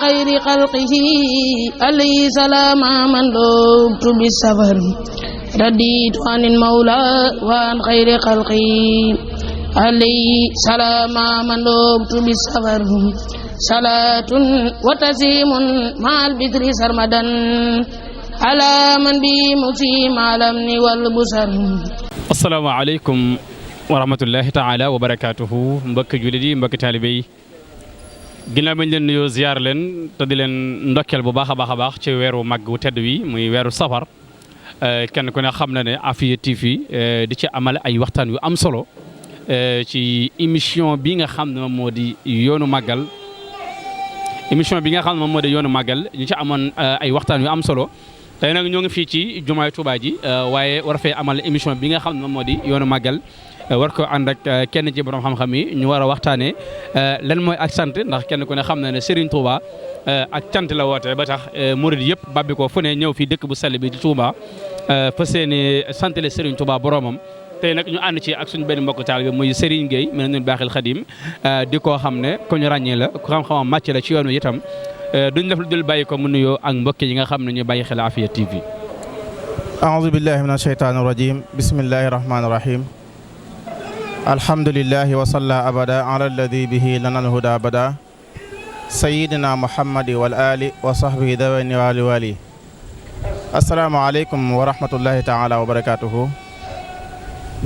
خير خلقه عليه سلام من لبت بالسفر رديت عن المولى وعن خير خلقه عليه سلام من لبت بالسفر صلاة وتسليم مع البدر سرمدا على من بمسيم على الأمن والبصر. asalaamaaleykum wa rahmatullahi taala wa barakaatuhu mbokki jullit yi mbokki taalibe yi ginnaaw bañ leen nuyoo ziar leen te di leen ndokkeel bu baax a baax ci weeru màgg wu tedd wi muy weeru safar kenn ku ne xam na ne Afia TV di ci amal ay waxtaan yu am solo ci émission bi nga xam ne moom moo di yoonu màggal yoonu màggal ñu ci amoon ay waxtaan yu am solo tey nag ñoo ngi fii ci jumaay Tuubaa ji waaye war fee amal émission bi nga xam ne moom moo di yoonu màggal war ko ànd ak kenn ci borom xam-xam yi ñu war a waxtaanee lan mooy ak sant ndax kenn ku ne xam na ne Serigne Touba ak cant la woote ba tax murid yëpp babbi ko fu ne ñëw fii dëkk bu sell bi di Touba fas yéene sant le Serigne Touba boromam. tey nag ñu ànd ci ak suñu benn mbokk taal bi muy Serigne Gueye mel na ñu baaxil Xadim di koo xam ne ku ñu ràññee la ku xam-xamam màcc la ci yoon wi itam duñ def lu dul bàyyi ko mu nuyoo ak mbokk yi nga xam ne ñu bàyyi xel Afia TV. aoudu billahi min asheytaani rajim bismillahi rahmaani rahim alhamdulillahi wa salla abada ala alladi bihi lana alhuda abada sayidina muhammadi wal ali wa sahbihi dawani wali wali asalaamaaleykum wa rahmatullahi taala wa barakatuhu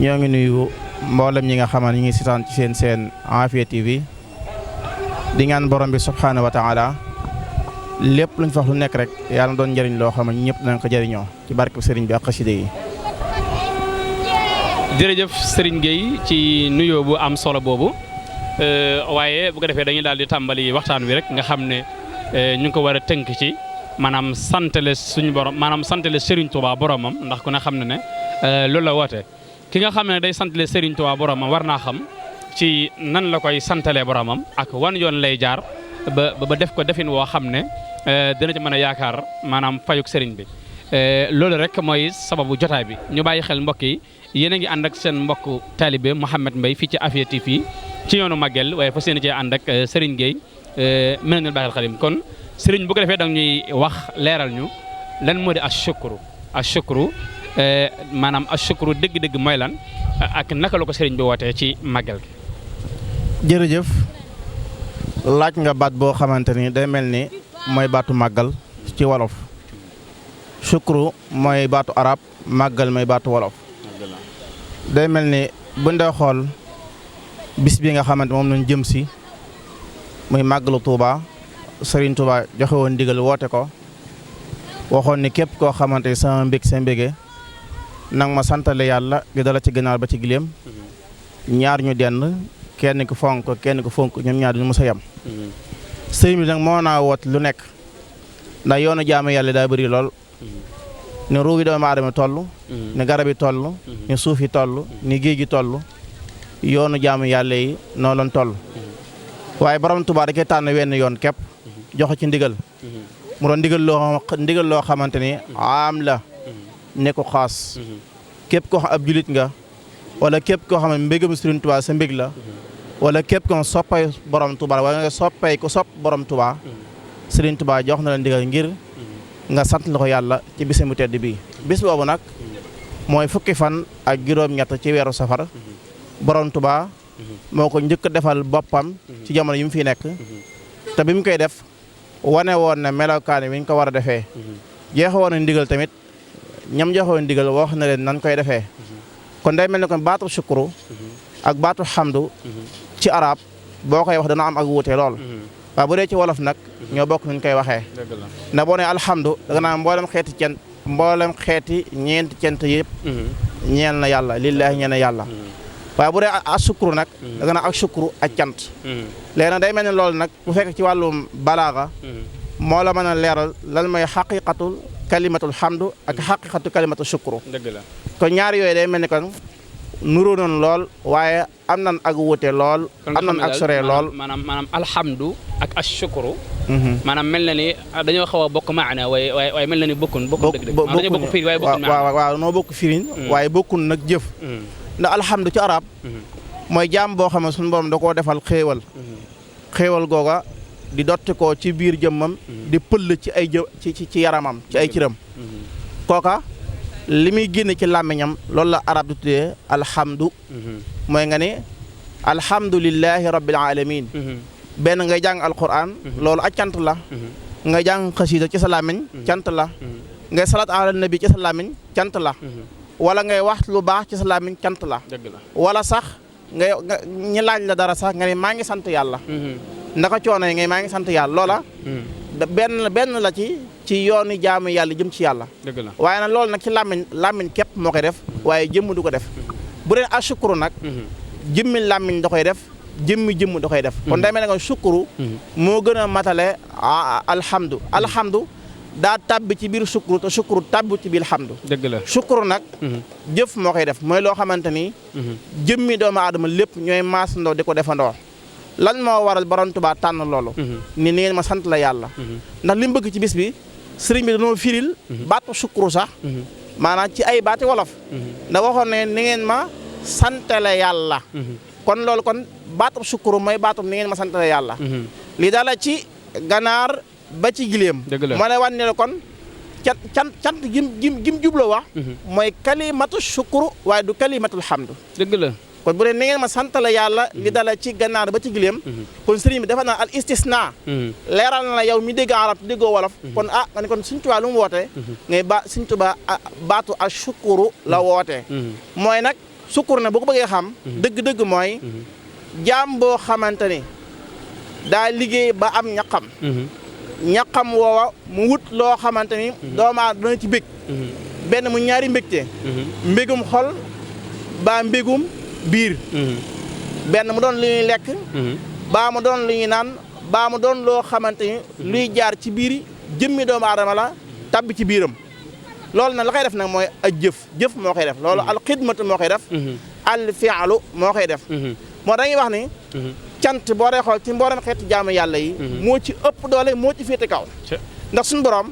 ñoo ngi nuyu mboolem ñi nga xaman ñi ngi sitaan ci seen Afia TV di ñaan borom bi subhanahu wa taala lépp luñ fa wax lu nekk rek yàlla doon njëriñ loo xam ne ñëpp nañ ko jëriñoo ci barke sëriñ bi ak xasida yi. jërëjëf Serigne Gueye ci nuyoo bu am solo boobu waaye bu ko defee dañuy daal di tàmbali waxtaan wi rek nga xam ne ñu ngi ko war a tënk ci maanaam santale suñu borom maanaam santale Serigne Touba boromam ndax ku ne xam ne loolu la woote. ki nga xam ne day santale Serigne Touba boromam war naa xam ci nan la koy santalee boromam ak wan yoon lay jaar ba def ko defin woo xam ne dina ci mën a yaakaar maanaam fayuk Serigne bi. loolu rek mooy sababu jotaay bi ñu bàyyi xel mbokk yi yéen a ngi ànd ak seen mbokk taalibe Mouhamed Mbaye fii ci Afia TV ci yoonu Magal waaye fas yéene cee ànd ak Serigne Gueye mel na ñu baaxil Xadim kon Serigne bu ko defee da ñuy wax leeral ñu lan moo di ashukru maanaam ashukru dëgg-dëgg mooy lan ak naka la ko Serigne bi wootee ci Magal gi. jërëjëf laaj nga baat boo xamante ni day mel ni mooy baatu màggal ci wolof shukru mooy baatu arab màggal mooy baatu wolof day mel ni buñ dee xool bis bi nga xamante moom lañ jëm si muy màggalu Touba Serigne Touba joxe woon ndigal woote ko waxoon ni képp koo xamante ni sama mbég sa mbége nag ma santale yàlla di dala ci gënaar ba ci gileem ñaar ñu denn kenn ku fonk ñoom ñaar duñu mës a yem. sëriñ bi nag moo naa woot lu nekk ndax yoonu jaamu yàlla daa bëri lool ne ruu gi doomu aadama toll ne garab yi toll ne suuf yi toll ne géej gi toll yoonu jaamu yàlla yi noonu lañ toll waaye borom Tuubaa da koy tànn wenn yoon képp joxe ci ndigal mu doon ndigal loo xamante ni am la ne ko xaas képp koo xam ab julit nga wala képp koo xam ne mbégam Sëriñ Tuubaa sa mbég la wala képp ko soppay borom Touba wala nga soppay ko sopp borom Touba Serigne Touba jox na la ndigal ngir nga sant la ko yàlla ci bisam bu tedd bii bis boobu nag mooy fukki fan ak juróom-ñett ci weeru safar borom Touba moo ko njëkk defal boppam ci jamono yi mu fi nekk te bi mu koy def wane woon na melokaani wi ñu ko war a defee jeexe woon na ndigal tamit ñam joxe woon ndigal wax na leen nan koy defee kon day mel ni kon baatu shukru ak baatu xamdu ci arab boo koy wax dana am ak wuute lool waaye bu dee ci wolof nag ñoo bokk nuñ koy waxee ndax boo nee alhamdu danga naan mboolem xeeti ñeenti cent yëpp ñeel na yàlla lillaahi ñeel na yàlla waaye bu dee ak sukru nag danga naan ak sukru ak cant léegi nag day mel ni loolu nag bu fekk ci wàllum balaaga moo la mën a leeral lan mooy xaqiqatul kalimatul hamdu ak xaqiqatu kalimatul sukru kon ñaar yooyu day mel ni kon nuroo noonu lool waaye am nan ak wuute lool am nan ak sore lool maanaam alhamdu ak ashukru maanaam mel na ni dañoo xaw a bokk maana waaye mel na ni bokkun dëgg-dëgg dañoo bokk firi waaye bokkun maana waaw noo bokk firiñ waaye bokkun nag jëf ndax alhamdu ci arab mooy jaam boo xam ne suñu borom da koo defal xéewal googa di dotti ko ci biir jëmmam di pëll ci ay ci yaramam ci ay ciram kooka li muy génne ci làmmiñam loolu la arab di tuddee alhamdu mooy nga ne alhamdulillahi rabbil alamin benn ngay jàng alquran loolu ak cant la ngay jàng xasiida ci sa làmmiñ cant la ngay salaat ala nabi ci sa làmmiñ cant la wala ngay wax lu baax ci sa làmmiñ cant la wala sax ñi laaj la dara sax nga ne maa ngi sant yàlla ndaka coono yi ngay maa ngi sant yàlla loola benn la ci yooni jaamu yàlla jëm ci yàlla waaye nag loolu nag ci làmmiñ képp moo koy def waaye jëmm du ko def bu dee ashukuru nag jëmmi làmmiñ da koy def jëmmi jëmm da koy def kon day mel ne nga sukuru moo gën a matale alhamdu daa tàbbi ci biir sukuru te sukuru tàbbi ci biir alhamdu dëgg la sukuru nag jëf moo koy def mooy loo xamante ni jëmmi doomu aadama lépp ñooy maasandoo di ko defandoo lan moo waral borom Tuubaa tànn loolu ni ngeen ma sant la yàlla ndax li mu bëgg ci bis bi sëriñ bi dañoo firil baatu sukuru sax maanaam ci ay baati wolof ndax waxoon ne ni ngeen ma santale yàlla kon loolu kon baatu sukuru mooy baatu ni ngeen ma santale yàlla lii daala ci ganaar ba ci gileem moo lay wan ne la kon cant gim jubloo wax mooy kalimatu sukuru waaye du kalimatul hamdu dëgg la kon bu dee ni ngeen ma santale yàlla li dala ci ganaar ba ci gileem kon sëriñ bi dafa naa al istisna leeral na la yow mi dégg arab déggoo wolof kon nga ne kon Sëriñ Tuubaa lu mu wootee ngay Sëriñ Tuubaa baatu a sukuru la wootee mooy nag sukkur na boo ko bëggee xam dëgg-dëgg mooy jaam boo xamante ni daa liggéey ba am ñaqam woowa mu wut loo xamante ni doomaa dana ci bég benn mu ñaari mbégte mbégum xol baa mbégum biir benn mu doon lu ñuy lekk baa mu doon lu ñuy naan baa mu doon loo xamante ni luy jaar ci biir jëmmi doomu aadama la tabbi ci biiram loolu nag la koy def nag mooy ak jëf moo koy def loolu al xidmatu moo koy def al fi'lu moo koy def moo dañuy wax ni cant boo dee xool ci mboolem xeeti jaamu yàlla yi moo ci ëpp doole moo ci féete kaw ndax suñu borom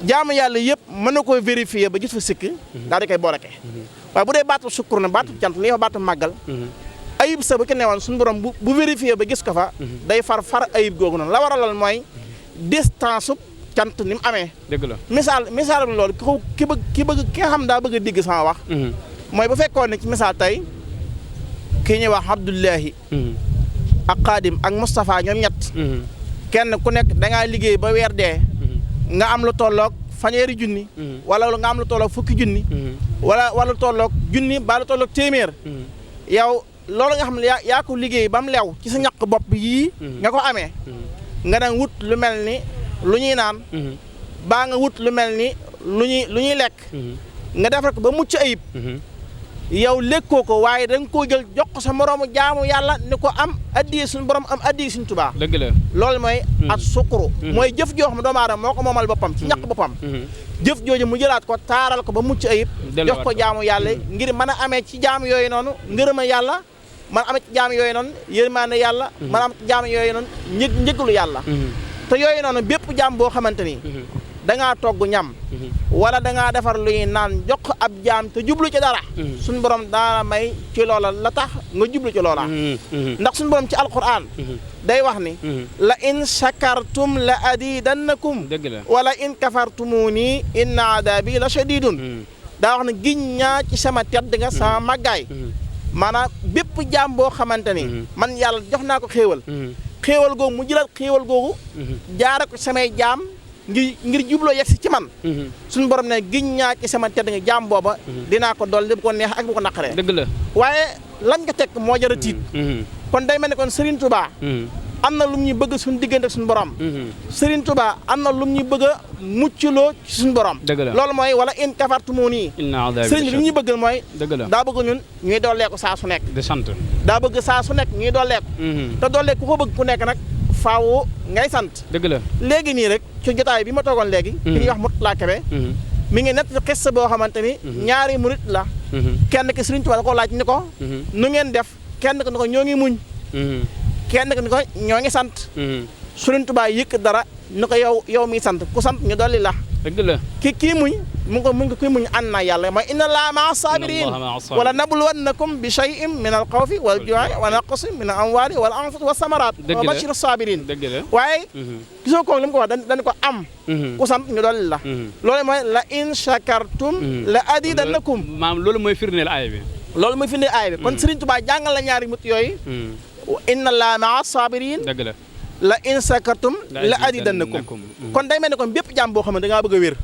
jaamu yàlla yëpp mën na koo vérifier ba gis fa sikk daal di koy booleke waaye bu dee baatu sukkur na baatu cant li ñuy wax baatu màggal ayib sa bu ki newoon suñu borom bu vérifier ba gis ko fa day far ayib googu noonu la waraloon mooy distance cant ni mu amee dëgg la misaal loolu ki nga xam daa bëgg a digg sama wax mooy bu fekkoon ne ci misaal tey kii ñuy wax Abdullahi ak Xaadim ak Moustapha ñoom ñett kenn ku nekk dangaa liggéey ba weer dee nga am lu tolloog fanweeri junni wala nga am lu tolloog fukki junni wala lu tolloog junni ba lu tolloog téeméer yow loolu nga xam ne yaa ko liggéey ba mu lew ci sa ñaq bopp yii nga ko amee nga dang wut lu mel ni lu ñuy naan baa nga wut lu mel ni lu ñuy lekk nga defar ko ba mucc ayib yow lekkoo ko waaye da nga koo jël jox ko sa moroomu jaamu yàlla ni ko am addiye suñu borom am addiye suñu Tuubaa dëgg la loolu mooy ak sukuru mooy jëf joo xam ne doomu aadama moo ko moomal boppam ci ñaq boppam jëf jooju mu jëlaat ko taaral ko ba mucc ayib jox ko jaamu yàlla ngir mën a amee ci jaamu yooyu noonu ngërëma yàlla man amee ci jaamu yooyu noonu yërmaande yàlla man am ci jaamu yooyu noonu njëgalu yàlla te yooyu noonu bépp jaam boo xamante ni dangaa togg ñam wala dangaa defar lu ñuy naan jox ko ab jaam te jublu ci dara suñu borom daana may ci loola la tax nga jublu ci loola ndax suñu borom ci alquran day wax ni la in shakartum la azidannakum wala in kafartumuni inna adabi la shadidun daa wax ne giñ ñaa ci sama tedd nga sama màggaay maanaam bépp jaam boo xamante ni man yàlla jox naa ko xéewal googu mu jëlaat xéewal googu jaare ko samay jaam ngir jubloo yegsi ci man suñu borom ne giñ ñaa ci sama tedd nga jaam booba dinaa ko dolli bu ko neex ak bu ko naqaree dëgg la waaye lan nga teg moo jar a tiit kon day mel ne kon Serigne Touba am na lu ñuy bëgg suñu diggante ak suñu borom Serigne Touba am na lu ñuy bëgg a muccloo ci suñu borom loolu mooy wala in kafartumuni Serigne bi li ñuy bëgg mooy daa bëgg ñun ñuy dooleeku saa su nekk di sant daa bëgg saa su nekk ñuy dooleeku te dooleeku ku ko bëgg ku nekk nag faaw ngay sant dëgg la léegi nii rek ci jotaay bi ma toogoon léegi ki ñuy wax Mourtala Kébé mi ngi nett xissa boo xamante ni ñaari murit la kenn ki Serigne Touba da ko laaj ni ko nu ngeen def kenn ki ni ko ñoo ngi muñ kenn ki ni ko ñoo ngi sant Serigne Touba yëkk dara ni ko yow mi sant ku sant ñu dolli la dëgg la kii muñ mu ngi ko kuy muñ ànd naa yàlla mooy inna Allaha ma'a saabiriin wala nabluwannakum bi shay'in min al-khawfi wal juu'i wa naqsin min al-amwaali wal anfusi was samaraat wa bashiri saabiriin waaye gisoo ko li mu ko wax dañ ko am ku sant ñu dolli la loolu mooy la in shakartum la azidannakum maam loolu mooy firndeel aaya bi kon Serigne Touba jàngal la ñaari mut yooyu inna Allaha ma'a saabiriin la in shakartum la azidannakum kon day mel ni kon bépp jàmm boo xam ne da ngaa bëgg a wér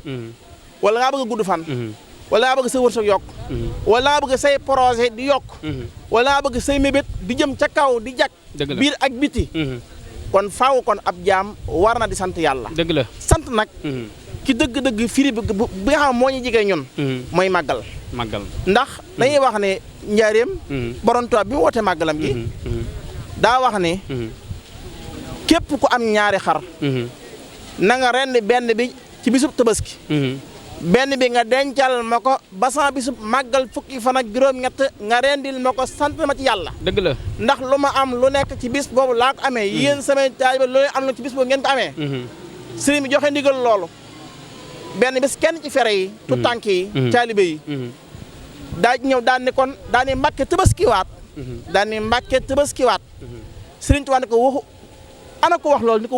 wala ngaa bëgg a gudd fan wala ngaa bëgg sa wërsëg yokk wala ngaa bëgg say projet di yokk wala ngaa bëgg say mébét di jëm ca kaw di jak biir ak biti kon faaw kon ab jaam war na di sant yàlla dëgg la sant nag ki dëgg-dëgg firi bi nga xam moo ñu jigee ñun mooy màggal ndax dañuy wax ne njaareem borom Tuubaa bi mu wootee màggalam gi daa wax ne képp ku am ñaari xar na nga rendi benn bi ci bisub tabaski benn bi nga dencal ma ko ba sama bisub màggal fukki fan ak juróom-ñett nga rendil ma ko sant ma ci yàlla dëgg la ndax lu ma am lu nekk ci bis boobu laa ko amee yéen samay taalibe loolu am na ci bis boobu ngeen ko amee sëriñ bi joxe ndigal loolu benn bis kenn ci fere yi tu tànk yi taalibe yi daa ñëw daan ni kon daa ni Mbàkke tabaskiwaat daan ni Mbàkke tabaskiwaat sëriñ Tuubaa ne ko waxu ana ko wax loolu ni ko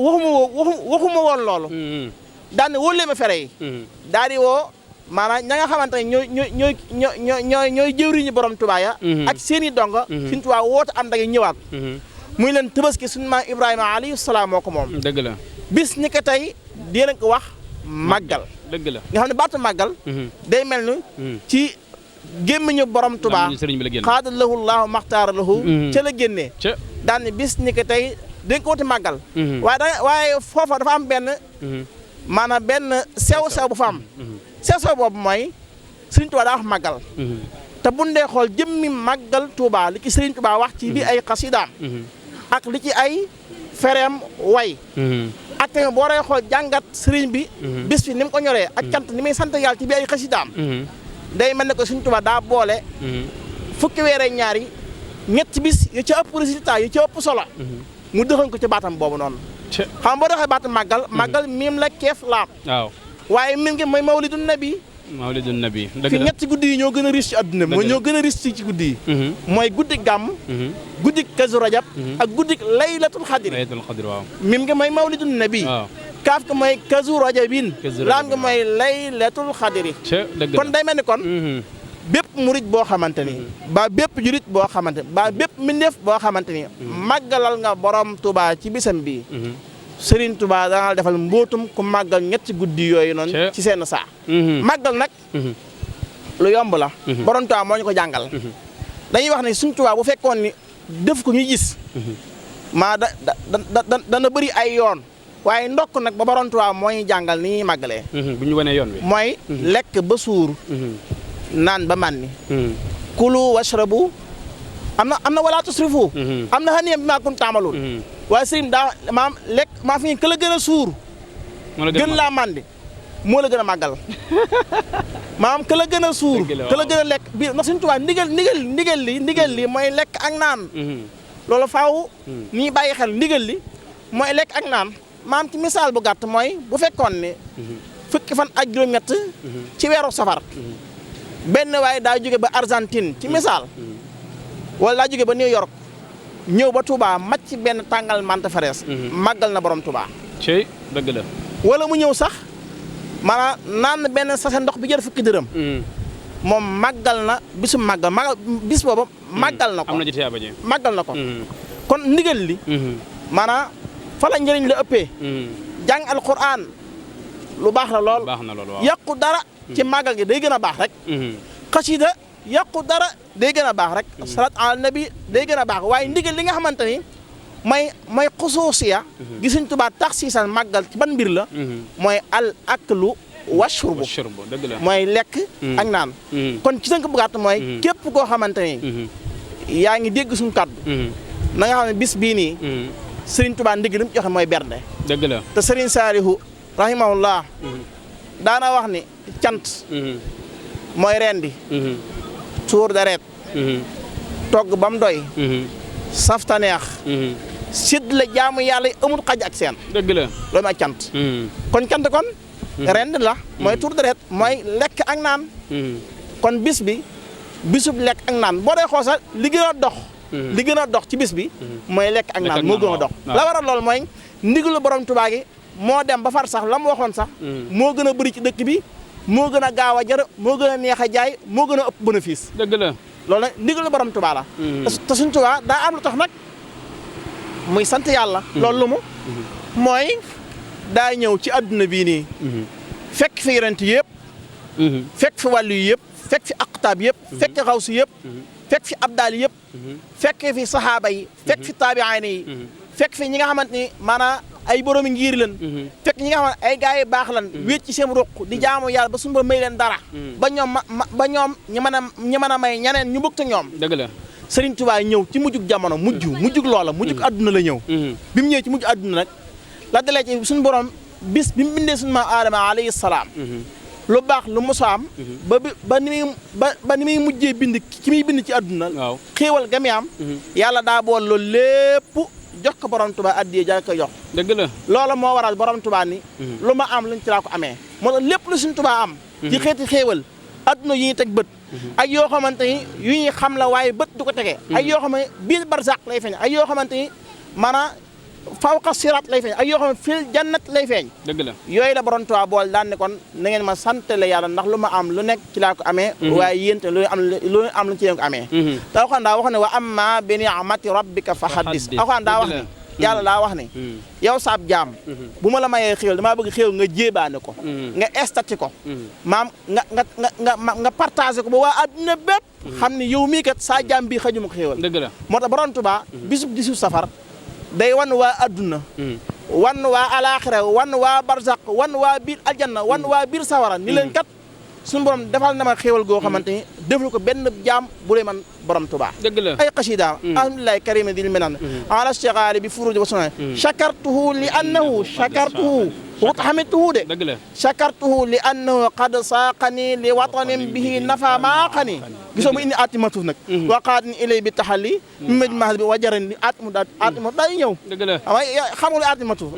waxuma woon loolu daan ne wóolu leen ma fere yi daal di woo maanaam ña nga xamante ne ñooy jëwriñu borom Tuubaa ya ak seen i donga Sëriñ Tuubaa woote am da ngay ñëwaat muy leen tabaski suñu maam Ibrahima alayhi salaam moo ko moom dëgg la bis ni ko tey dinañ ko wax màggal dëgg la nga xam ne baatu màggal day mel ni ci gémmiñu borom Tuubaa xaada lahu llaahu maxtaara lahu ca la génnee daan ne bis ni ko tey dañ ko wuti màggal waaye foofa dafa am benn maanaam benn sew-sew bu fa am sew-sew boobu mooy Serigne Touba daa wax màggal te bu ndee xool jëmmi màggal Touba li ci Serigne Touba wax ci biir ay xasidaam ak li ci ay fereem way ak tamit boo dee xool jàngat Serigne bi bis bi ni mu ko ñoree ak cant ni muy sant yàlla ci biir ay xasidaam day mel ne ko Serigne Touba daa boole fukki weere ñaar yi ñetti bis yu ca ëpp résultat yu ca ëpp solo mu dëxañ ko ci baatam boobu noonu xam boo doxee baatu màggal miim la keef laam waaw waaye miim gi mooy mawlidun nabi fi ñetti guddi yi ñoo gën a riche ci adduna bi mooy ñoo gën a riche ci guddi yi mooy guddi gàmm guddi kazu rajab ak guddi laylatul xadri waaw miim gi mooy mawlidun nabi kaaf gi mooy kazu rajabin laam gi mooy laylatul xadri kon day mel ni kon bépp murit boo xamante ni ba bépp jurit boo xamante ni ba bépp mbindeef boo xamante ni màggalal nga borom Touba ci bisam bii Serigne Touba dana la defal mbootum ku màggal ñetti guddi yooyu noonu ci seen saa màggal nag lu yomb la borom Touba moo ñu ko jàngal dañuy wax ne suñ Touba bu fekkoon ni def ko ñu gis maa dana bëri ay yoon waaye ndokk nag ba borom Touba moo ñu jàngal ni ñuy màggalee bu ñu wanee yoon wi mooy lekk ba suur naan ba màndi kulu washrabu am na wala tusrifu am na xaniyam bi maa kun taamaloon waaye sëriñ daa maam lekk maa fi ka la gën a suur gën laa màndi moo la gën a màggal maam ka la gën a suur ka la gën a lekk bi ndax Sëriñ Tuubaa ndigal li mooy lekk ak naan loolu faaw nii bàyyi xel ndigal li mooy lekk ak naan maam ci misaal bu gàtt mooy bu fekkoon ne fukki fan ak juróom-ñett ci weeru safar benn waaye daa jóge ba Argentine ci misaal wala daa jóge ba New York ñëw ba Touba macc benn tàngal mante fraise màggal na borom Touba cey dëgg la wala mu ñëw sax maanaam naan benn sachet ndox bi jël fukki dërëm moom màggal na bisu màggal bis boobu màggal na ko am na jitiyaa bañe màggal na ko kon ndigal li maanaam fa la njëriñ la ëppee jàng alquran lu baax la lool yàqu dara ci màggal gi day gën a baax rek xasida yàqu dara day gën a baax rek salaat ala nabi day gën a baax waaye ndigal li nga xamante ni mooy xusuusiya gi Sëriñ Tuubaa tax siisal màggal ci ban mbir la mooy al aklu washurbu mooy lekk ak naan kon ci tënk bu gàtt mooy képp koo xamante ni yaa ngi dégg suñu kàddu na nga xam ne bis bii nii Sëriñ Tuubaa ndigal li mu joxe mooy bernde dëgg la te Sëriñ Saalihu rahimahullah daana wax ni cant mooy rendi tuur deret togg ba mu doy safta neex sidd la jaamu yàlla yi amul xaj ak seen dëgg la loolu mooy cant kon cant kon rend la mooy tur deret mooy lekk ak naan kon bis bi bisub lekk ak naan boo dee xool sax li gën a dox ci bis bi mooy lekk ak naan moo gën a dox la waral loolu mooy ndigalu borom Tuubaa gi moo dem ba far sax la mu waxoon sax moo gën a bëri ci dëkk bi moo gën a gaaw a jar moo gën a neex a jaay moo gën a ëpp bénéfice dëgg la loolu nag ndigalu borom Tuubaa la te suñ Tuubaa daa am lu tax nag muy sant yàlla loolu lu mu mooy daa ñëw ci adduna bii nii fekk fi yonent yëpp fekk fi wàllu yi yëpp fekk fi aqtaab yëpp fekk fi xawsu yëpp fekk fi abdaal yëpp fekk fi saxaaba yi fekk fi taabi'aan yi fekk fi ñi nga xamante ni maanaam ay boroomi ngir leen fekk ñi nga xamante ay gars yi baax lan wéet ci seen ruq di jaamu yàlla ba suñu ba may leen dara ba ñoom ba ñoom ñi mën a may ñeneen ñu bëgg te ñoom dëgg la Sëriñ Tuubaa ñëw ci mujjug jamono mujjug loola mujjug àdduna la ñëw bi mu ñëwee ci mujj àdduna nag la dalee ci suñu borom bis bi mu bindee suñu maam Aadama alayhi salaam lu baax lu mos a am ba ni muy mujjee bind ki muy bind ci àdduna xéewal gami am yàlla daa bool loolu lépp jox ko borom Tuubaa addiya ja ko jox dëgg la loola moo waral borom Tuubaa ni lu ma am luñ ci laa ko amee moo tax lépp lu suñu Tuubaa am ci xeeti xéewal adduna yi ñuy teg bët ak yoo xamante ni yu ñuy xam la waaye bët du ko tegee ak yoo xam ne biir barzaq lay feeñ ak yoo xamante ni maanaam fawqa siraat lay feeñ ak yoo xam ne fil jannat lay feeñ dëgg la yooyu la borom Tuubaa bool daan ne kon na ngeen ma santale yàlla ndax lu ma am lu nekk ci laa ko amee waaye yéen te lu am lu ci leen ko amee te Alxuraan daa wax ne wa amma bi ni'mati rabbika fa haddis Alxuraan daa wax ne yàlla daa wax ne yow saab jaam bu ma la mayee xéewal damaa bëgg xéewal nga jéebaane ko nga estati ko maam nga partagé ko ba waa adduna bépp xam ne yow mii kat saa jaam bii xajuma ko xéewal dëgg la moo tax borom Tuubaa bisub 18 safar day wan waa adduna wan waa alaaxira wan waa barzaq wan waa biir aljanna wan waa biir sawara ni leen kat suñu borom defal na ma xéewal goo xamante ni defal ko benn jaam bu dee man borom Tuubaa dëgg la ay xasida alhamdulillahi karima dil minan ala shighali bi furuj wa sunan shakartuhu li annahu shakartuhu wut xamituhu de dëgg la shakartuhu li annahu qad saaqani li watanin bihi nafa maaqani gisoo mu indi atimatu nag waqaadni ilay bi taxalli maj mahal bi wajaran li atimatu day ñëw dëgg la xamul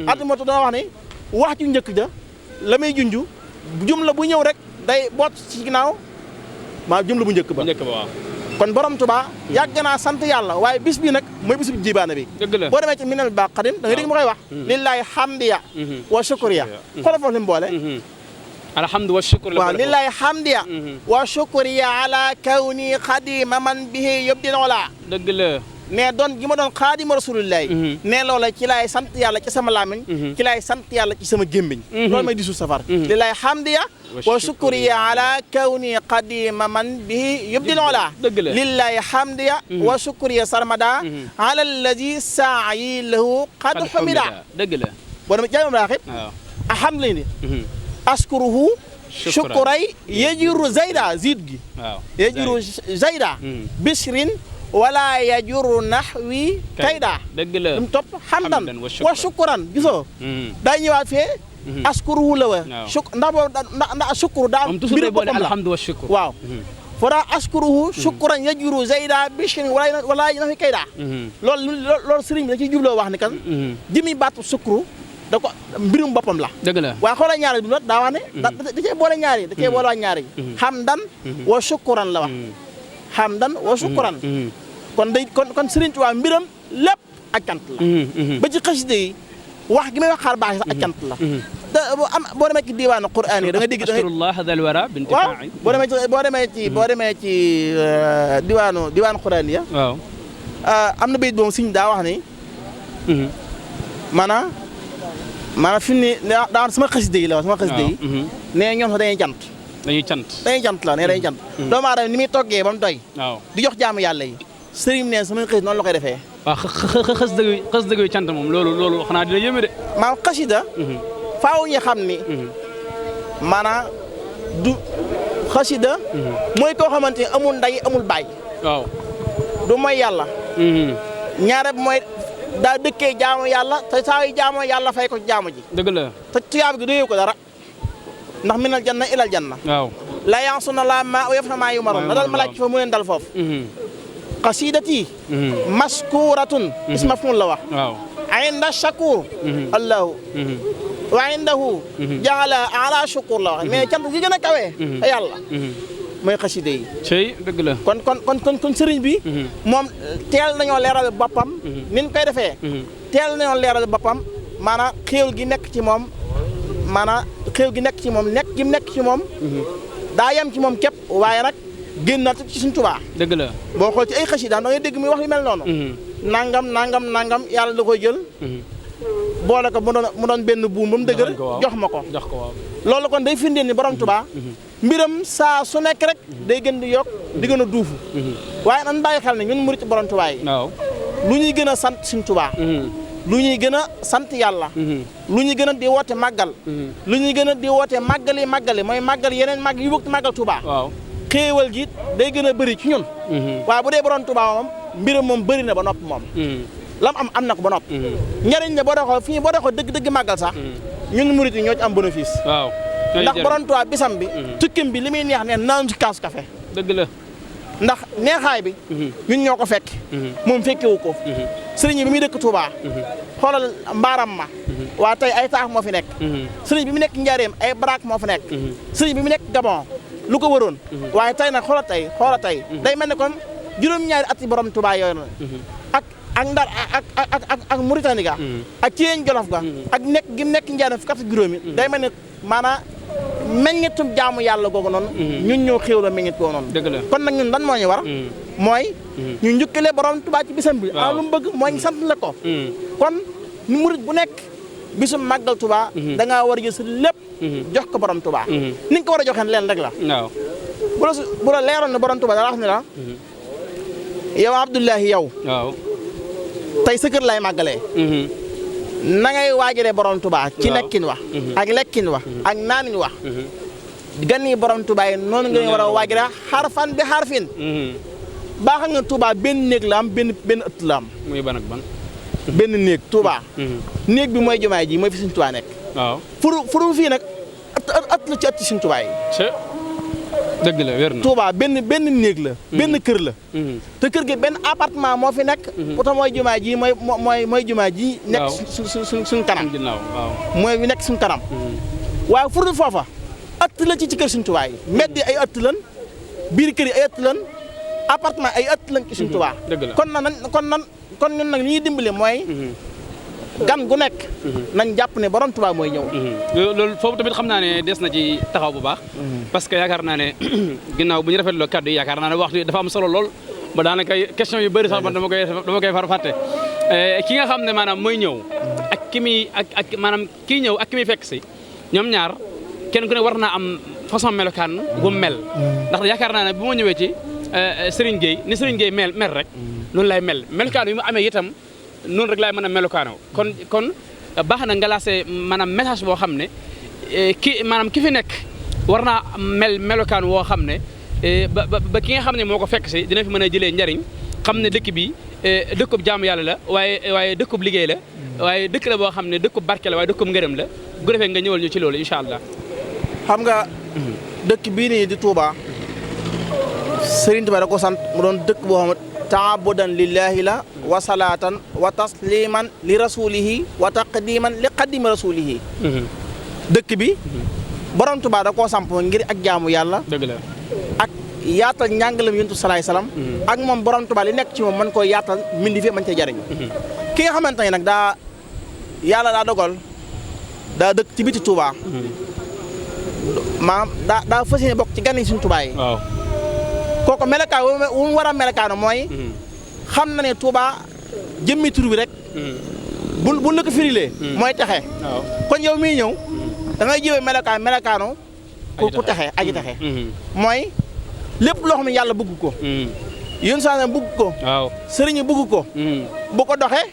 atimatu dana wax ne wax ju njëkk ja la may junju jumla bu ñëw rek day boot ci ginnaaw maa jumla bu njëkk ba waaw kon borom Tuubaa yàgg naa sant yàlla waaye bis bi nag mooy bisu jibaana bi dëgg la boo demee ci minal baqadim da nga dégg mu koy wax lillahi hamdiya wa shukriya xoolal foofu li mu boole alhamdu wa shukr waaw lillahi hamdiya wa shukriya ala kawni xadima man bihi yubdil ola dëgg la mais doon gi ma doon xaadima rasulillahi ne loola ci laay sant yàlla ci sama làmmiñ ci laay sant yàlla ci sama gémmiñ loolu may disu safar lillahi hamdiya wa shukriya ala kawni qadima man bihi yubdil ola lillahi hamdiya wa shukriya sarmada ala alladi saayi lahu qad xumida dëgg la boo dama jaamam raaxit alhamdulilah askuruhu shukray yajiru zayda ziid gi yajiru zayda bisrin wala yajuru nahwi kayda dëgg la lu mu topp hamdan wa shukran gisoo daa ñëwaat fee askuruhu la wa ndax boobu ndax shukru daa mbir boppam la alhamdu wa shukr waaw fora askuruhu shukran yajuru zayda bishrin wala nahwi kayda loolu sëriñ bi da ciy jubloo wax ni kan jëmi baatu shukru da ko mbirum boppam la dëgg la waaye xoolal ñaari bi daa wax ne da cee boole ñaari da cee boole wax ñaari hamdan wa shukran la wax hamdan wa shukran kon Sëriñ Tuubaa mbiram lépp ak cant la ba ci xasida yi wax gi may wax xaar baax yi sax ak cant la te boo demee ci diwaanu Qur'aan yi da nga dégg astaghfirullah dal wara bintifa'i boo demee ci diwaanu Qur'aan yi waaw am na bayit boobu Sëriñ daa wax ni maanaam fi mu ne daa sama xasida yi la wax sama xasida yi nee ñoom sax dañuy cant la nee dañuy cant doomu aadama ni muy toggee ba mu doy di jox jaamu yàlla yi sëriñ ne sama xasida noonu la koy defee waaw xas dëgg cant moom loolu xanaa dina yéeme de maanaam xasida faaw ñu xam ni maanaam du xasida mooy koo xamante ni amul nday amul baay waaw du mooy yàlla ñaare mooy daa dëkkee jaamu yàlla te saa yu jaamoo yàlla fay ko jaamu ji dëgg la te tuyaab gi doyee ko dara ndax minal janna ilal janna waaw la yansuna la ma yëf na maa yu maroon na dal malaak fa mu leen dal foofu qasidati maskuratun isma fun la wax waaw inda shakur allahu wa indahu jaala ala shukur la wax mais cant gi gën a kawee yàlla mooy xasida yi cey dëgg la kon sëriñ bi moom teel nañoo leeral boppam niñ koy defee teel nañoo leeral boppam maanaam xéew gi nekk ci moom nekk gi nekk ci moom daa yem ci moom képp waaye nag génnaat ci suñ Tuubaa dëgg la boo xool ci ay xasida da ngay dégg muy wax yu mel noonu nangam yàlla da koy jël boole ko mu doon benn buum ba mu dëgër jox ma ko waaw loolu kon day firndeel ni borom Tuubaa mbiram saa su nekk rek day gën di yokk di gën a duufu waaye nan bàyyi xel ne ñun murit borom Tuubaa yi waaw lu ñuy gën a sant suñ Tuubaa lu ñuy gën a sant yàlla lu ñuy gën a di woote màggal lu ñuy gën a di woote màggali mooy màggal yeneen màgg yu bëgg màggal Tuubaa waaw xéewal gi day gën a bëri ci ñun waaye bu dee borom Tuubaa moom mbiram moom bëri na ba nopp moom lam am na ko ba nopp njëriñ ne boo doxoo dëgg màggal sax ñun murit yi ñoo ci am bénéfice waaw ndax borom Tuubaa bisam bi tukkim bi li muy neex ne naan ci kaasu café dëgg la ndax neexaay bi ñun ñoo ko fekk moom fekkewu ko sëriñ bi muy dëkk Touba xoolal mbaaram ma waa tey ay taax moo fi nekk sëriñ bi mu nekk Njaaréem ay baraak moo fi nekk sëriñ bi mu nekk Gabon lu ko wëroon waaye tey nag xoola tey day mel ne kon juróom-ñaari ati borom Touba yooyu na ak Ndar ak Mauritanie ga ak Thiène Jolof ga ak nekk gi mu nekk Njaaréem fukki at ak juróomi day mel ne maanaam meññetum jaamu yàlla googu noonu ñun ñoo xéew la meññet googu noonu dëgg la kon nag ñun lan moo ñu war mooy ñu njukkale borom Tuubaa ci bisam bi lu mu bëgg mooy ñu sant la ko kon ñu murit bu nekk bisum màggal Tuubaa da ngaa war a jël sa lépp jox ko borom Tuubaa ni nga ko war a joxee leen rek la waaw bu la leeroon ne borom Tuubaa da wax ne la yow Abdullahi yow waaw tey sa kër lay màggalee na ngay waajalee borom Tuubaa ci nekkin wax ak lekkin wax ak naanin wax gan yi borom Tuubaa yi noonu nga war a waajalee xarfan bi xarfin baax nga Tuubaa benn néeg la am benn ëtt la am muy ban ak ban benn néeg Tuubaa néeg bi mooy jumaay ji mooy fi Sëñ Tuubaa nekk waaw furu fii nag ëtt la ci ëtt Sëñ Tuubaa yi dëgg la wér na Tuubaa benn néeg la benn kër la te kër gi benn appartement moo fi nekk pourtant mooy jumaa ji mooy jumaa ji nekk suñ kanam mooy bi nekk suñ kanam waaye furu foofa ëtt la ci kër Sëñ Tuubaa yi mbedd yi ay ëtt lan biir kër yi ay ëtt lan appartement ay ëtt lañ ci Sëñ Tuubaa kon ñun nag li ñuy dimbale mooy gan gu nekk nañ jàpp ne borom Tuubaa mooy ñëw loolu foofu tamit xam naa ne des na ci taxaw bu baax parce que yaakaar naa ne ginnaaw bu ñu rafetloo kàddu yi yaakaar naa ne waxtu dafa am solo lool ba daanaka question yu bëri sax man dama koy far fàtte ki nga xam ne maanaam mooy ñëw ak ki muy ak maanaam kii ñëw ak ki muy fekk si ñoom ñaar kenn ku ne war naa am façon melokaan bu mel ndax yaakaar naa ne bu ma ñëwee ci Serigne Gueye ni Serigne Gueye mel rek noonu lay mel melokaan yi mu amee itam noonu rek laay mën a melokaanoo kon baax na nga lancé maanaam message boo xam ne ki fi nekk war naa melokaan woo xam ne ba ki nga xam ne moo ko fekk si dina fi mën a jëlee njariñ xam ne dëkk bi dëkkub jaamu yàlla la waaye dëkkub liggéey la waaye dëkk la boo xam ne dëkkub barke la waaye dëkkub ngërëm la bu defee nga ñëwal ñu ci loolu incha allah. xam nga dëkk bii nii di Touba Serigne Touba da ko sant mu doon dëkk boo xam ne taabudan lillahi la wa salaatan wa tasliman li rasulihi wa taqdiman li qadimi rasulihi dëkk bi borom Tuubaa da koo samp ngir ak jaamu yàlla dëgg la ak yaatal njàngalam yonent salaay salaam ak moom borom Tuubaa li nekk ci moom mën koo yaatal mindi fi mën cee jariñ ki nga xamante ne nag yàlla daa dogal daa dëkk ci biti Tuubaa maanaam daa fas yéene bokk ci gan yi suñu Tuubaa yi kooku melekaan wu mu war a melekaanu mooy xam na ne Touba jëmmi tur bi rek bu la ko firilee mooy texe kon yow miy ñëw da ngay jëwee melekaanu ku texe aji texe mooy lépp loo xam ne yàlla bëgg ko yéen saa bëgg ko sëriñ bëgg ko bu ko doxee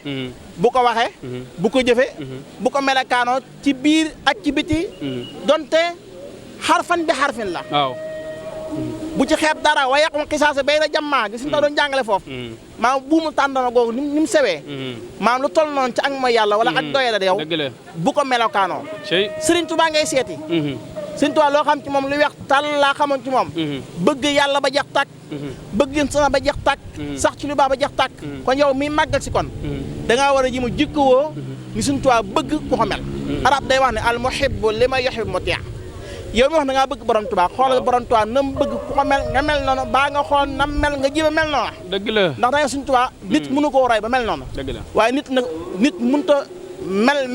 bu ko waxee bu ko jëfe bu ko melekaanoo ci biir ak ci biti donte xarfan bi xarfin la bu ci xeeb dara waaye yàqu ma xisaase bay na jammaa gis nga doon jàngale foofu maam buumu tàndana googu ni mu sewee maam lu toll noonu ci ak mooy yàlla wala ak doye la yow bu ko melokaanoo Sëriñ Tuubaa ngay seeti Sëriñ Tuubaa loo xam ci moom lu weex tàll laa xamoon ci moom bëgg yàlla ba jeex tàkk bëgg sama ba jeex tàkk sax ci lu baax ba jeex tàkk kon yow mi màggal si kon da ngaa war a ji ma jikkowoo ni Sëriñ Tuubaa bëgg ku ko mel arab day wax ne al muhibbu li ma yuhibbu muti' yow mi wax na ngaa bëgg borom Tuubaa xoolal borom Tuubaa nam bëgg ku ko mel nga mel noonu baa nga xool nam mel nga jéem a mel noonu dëgg la ndax da nga suñu Tuubaa nit mënu koo roy ba mel noonu dëgg la waaye nit mënta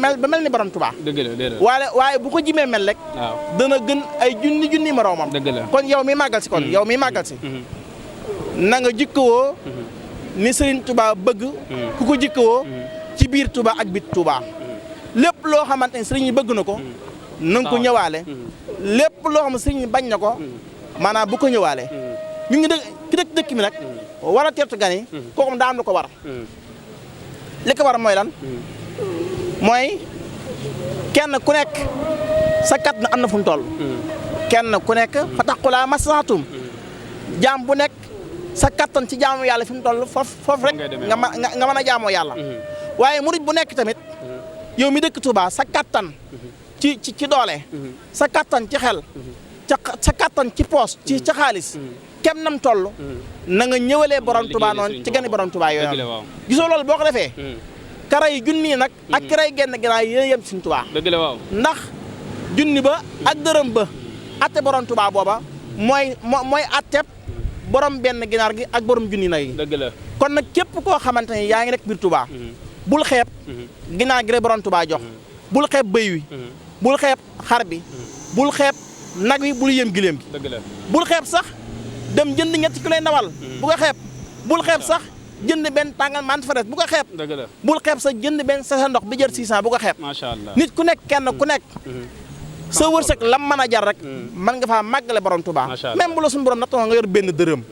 mel ba mel ni borom Tuubaa dëgg la waaye bu ko jimee mel rek dana gën ay junni moroomam dëgg la kon yow mi màggal si yow mi màggal si na nga jikkowoo ni Serigne Touba bëgg ku ko jikkowoo ci biir Touba ak bit Touba lépp loo xamante ne Serigne bëgg na ko na nga ko ñëwaale lépp loo xam ne Serigne bañ na ko maanaam bu ko ñëwaale ñu ngi dëkk mi nag war a teertu gan yi kooku daa am lu ko war li ko war mooy lan mooy kenn ku nekk sa kat na am na fu mu toll kenn ku nekk fa taqulaa masaatum jaam bu nekk sa kattan ci jaamu yàlla fi mu toll foofu rek nga mën a jaamoo yàlla waaye murid bu nekk tamit yow mi dëkk Touba sa kattan ci doole sa kattan ci xel sa kattan ci poos ci xaalis kem nam toll na nga ñëwalee borom Touba noonu ci gani borom Touba yooyu gisoo loolu boo ko defee kara yi junni nag ak karay genn gannaaw yéen yem Sëriñ Touba ndax junni ba ak dërëm ba atte borom Touba booba mooy atteb borom benn ginaar gi ak borom junni nag yi dëgg la kon nag képp koo xamante ne yaa ngi nekk biir Touba bul xeeb ginaar gi rek borom Touba jox bul xeeb bëy wi bul xeeb xar bi bul xeeb nag wi bul yëm giléem gi dëgg la bul xeeb sax dem jënd ñetti kilo ndawal bu ko xeeb bul xeeb sax jënd benn tàngal mante fraise bu ko xeeb dëgg la bul xeeb sax jënd benn sachet ndox bi jar 600 bu ko xeeb macha allah nit ku nekk kenn ku nekk sa wërsëg lam mën a jar rek mën nga faa màggale borom Touba même bu la suñu borom nattoo nga yor benn dërëm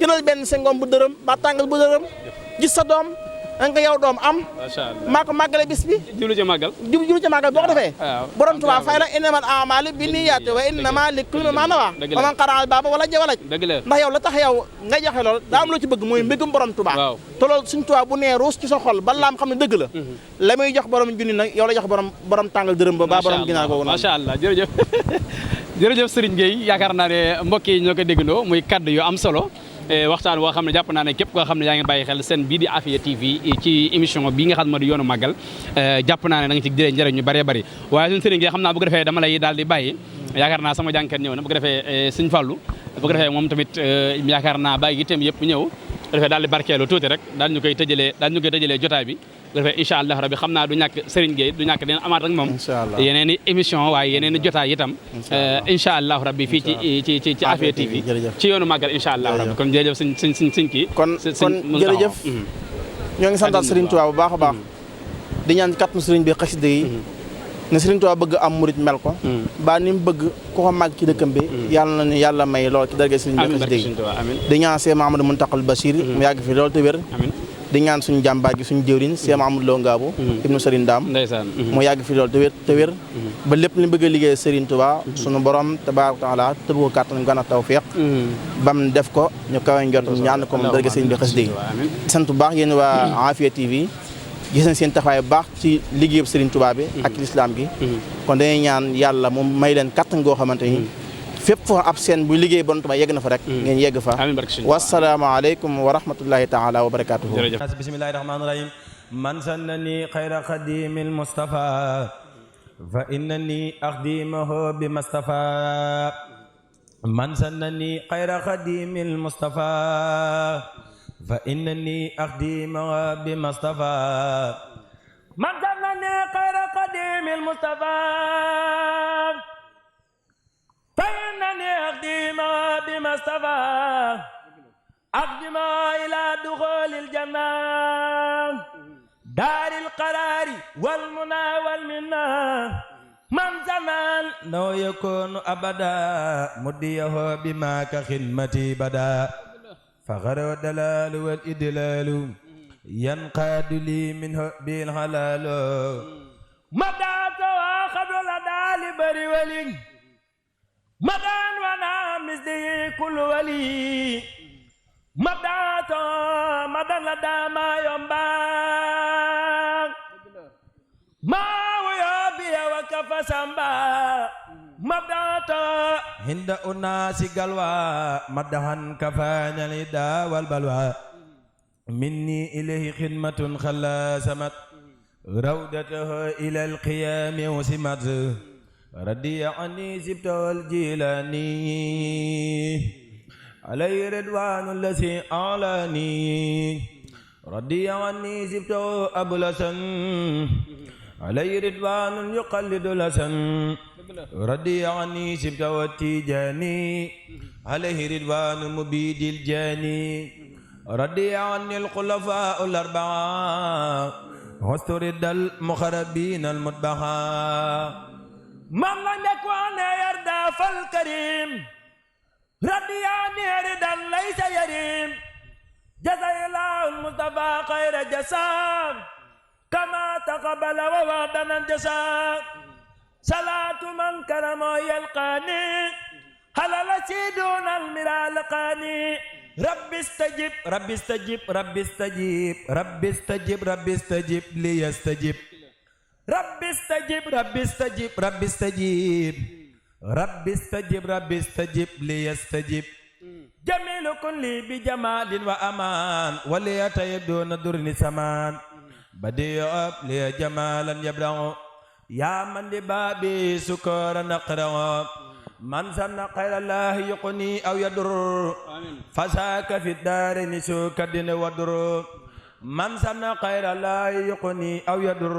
jëlal benn sengoom bu dërëm ba tàngal bu dërëm gis sa doom nga yow doom am maa ko màggale bis bi jublu ci màggal boo ko defee borom Touba fay la innamal a'maalu binniyaati wa innamaa likulli imri'in maa nawaa wa man qara'a al-baaba wala jawalaj ndax yow la tax yow nga joxe lool daa am loo ci bëgg mooy mbégum borom Touba te loolu suñ Touba bu nee ruus ci sa xol ba laam xam ne dëgg la muy jox borom junni nag yow la jox borom tàngal dërëm ba ba borom ginaar googu macha allah jërëjëf jërëjëf Serigne Gueye yaakaar naa ne mbokk yi ñoo ko déggandoo muy kaddu yu am solo waxtaan woo xam ne jàpp naa ne képp koo xam ne yaa ngi bàyyi xel seen bii di Afia TV ci émission bii nga xam ne moo di yoonu màggal jàpp naa ne da nga ci jëlee njëriñ ñu bëree bëri waaye suñu Serigne Gueye xam naa bu ko defee dama lay daal di bàyyi yaakaar naa sama jànkat ñëw na bu ko defee Serigne Fallou bu ko defee moom tamit yaakaar naa bàyyi itam yëpp ñëw bu ko defee daal di barkeelu tuuti rek daal ñu koy tëjalee jotaay bi bu ko defee incha allah rabbi xam naa du ñàkk Serigne Gueye du ñàkk dina amaat rek moom yeneen i émission waaye yeneen i jotaay itam incha allah rabbi fii ci Afia TV ci yoonu màggal incha allah rabbi kon jërëjëf suñ kii kon jërëjëf ñoo ngi santaat Serigne Touba bu baax a baax di ñaan kàttanu Serigne bi xasida yi ne Serigne Touba bëgg am murit mel ko ba ni mu bëgg ku ko màgg ci dëkkam bi yàlla na yàlla may lool ci darge Serigne bi xasida yi di ñaan Cheikh Mahamadou Mountakha Bachir mu yàgg fi loolu te wér di ñaan suñu jàmbaar gi suñu jëwriñ Cheikh Mahamadou Lo Ngabou ibnu Serigne Dame mu yàgg fi loolu te wér ba lépp li bëgg a liggéey Serigne Touba suñu borom tabaaraka taala tëb ko kàttan gën a tawfiq bam def ko ñu kawe njort ñaan ko moom darge Serigne bi xasida yi sant bu baax yéen waa Afia TV gis nañ seen taxawaay bu baax ci liggéeyub Serigne Touba bi ak l'islam gi kon dañuy ñaan yàlla moom may leen kattan goo xamante ni fépp foo ab seen bu liggéey bon Touba yegg na fa rek ngeen yegg fa wassalaamu aleykum wa rahmatullahi taala wa barakatuhu bismillahi rahmaani rahim man sannani xayra xadimil mustafa fa innani axdimahu bi mustafa man sannani xayra xadimil mustafa fa innani axdimahu bi mustafa man sannani xayra xadimil mustafa فإنني أخدم بما اصطفى أخدم إلى دخول الجنة دار القرار والمنى والمنى من زمان لو يكون أبدا مديه بما كخدمتي بدا فغر الدلال والإدلال ينقاد لي منه بالحلال مدعت وأخذ لدى لبري ولي مدان وانا مزدي كل ولي مدات مدان لدى ما ينبا ما ويابي وكف سنبا مدات هند الناس قلوى مدهن كفان الإدى والبلوى مني إليه خدمة خلا سمت روضته إلى القيام وسمت ردي عني سبت والجيلاني علي رضوان الذي أعلاني ردي عني سبت أبو لسن علي رضوان يقلد لسن ردي عني سبت والتيجاني عليه رضوان مبيد الجاني ردي عني الخلفاء الأربعة واسترد المخربين المتبعة من لم يكن يرضى فالكريم ردي عني رضا ليس يريم جزا الله المصطفى خير جزاء كما تقبل ووعدنا الجزاء صلاة من كرم يلقاني هل دون المرى لقاني رب استجب رب استجب رب استجب رب استجب رب استجب ليستجب رب استجب رب استجب رب استجب رب استجب رب استجب ليستجب جميل كل بجمال وأمان وليتيب دون درن سمان بديع لي جمالا يبلغ يا من لبابي سكر نقرأ من سن خير الله يقني أو يضر فساك في الدارين سوك الدين ودر من سن خير الله يقني أو يضر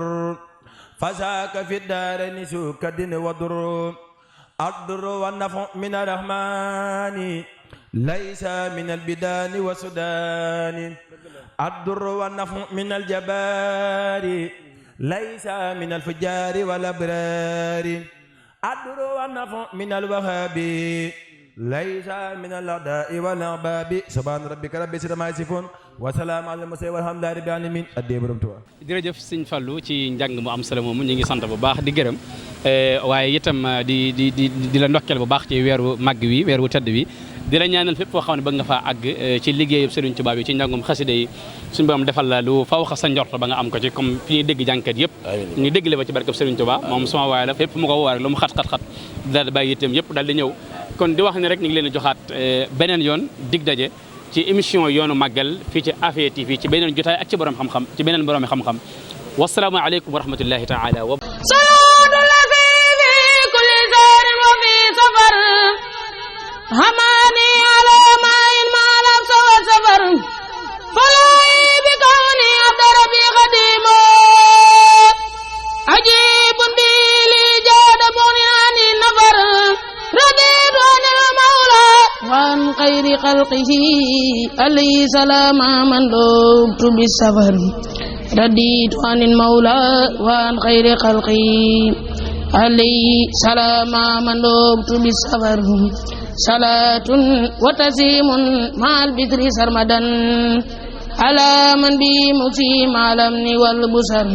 فساك في الدارين سوك الدين ودر الضر والنفع من الرحمن ليس من البدان والسودان الضر والنفع من الجبار ليس من الفجار والأبرار الضر والنفع من الوهاب ليس من الأعداء والأحباب سبحان ربك رب العزة عما يصفون وسلام على المرسلين والحمد لله رب العالمين addee borom Tuubaa. jërëjëf Sëñ Fallu ci njàng mu am solo moomu ñu ngi sant bu baax di gërëm waaye itam di la ndokkeel bu baax ci weeru màgg wi weeru tedd wi di la ñaanal fépp foo xam ne bëgg nga faa àgg ci liggéeyu Sëriñ Tuubaa bi ci njàngum xasida yi suñu borom defal la lu faw xa sa njort ba nga am ko ci comme fi ñuy dégg jànkat yëpp ñu dégg la ba ci barkeb Sëriñ Tuubaa moom sama waay la fépp mu ko woowee lu mu xat-xat-xat daal di bàyyi itam yëpp daal di ñëw kon di wax ne rek ñu ngi leen di joxaat beneen yoon dig daje ci émission yoonu màggal fii ci Afia TV ci beneen jotaay ak ci borom xam-xam ci beneen borom xam-xam wasalaamu aleykum wa rahmatullahi taala wa salaatu lazi fi kulli saarin wa fi safar hamani ala ma'in ma'alam sawa safar falai bi kawni abda rabbi khadimo ajibun bi li jada bunani nafar raditu anil mawla وعن خير خلقه عليه سلام من لبت بالسفر رديت عن المولى وعن خير خلقه عليه سلام من لبت بالسفر صلاة وتسليم مع البكر سرمدا على من بي مسيم على الأمن والبصر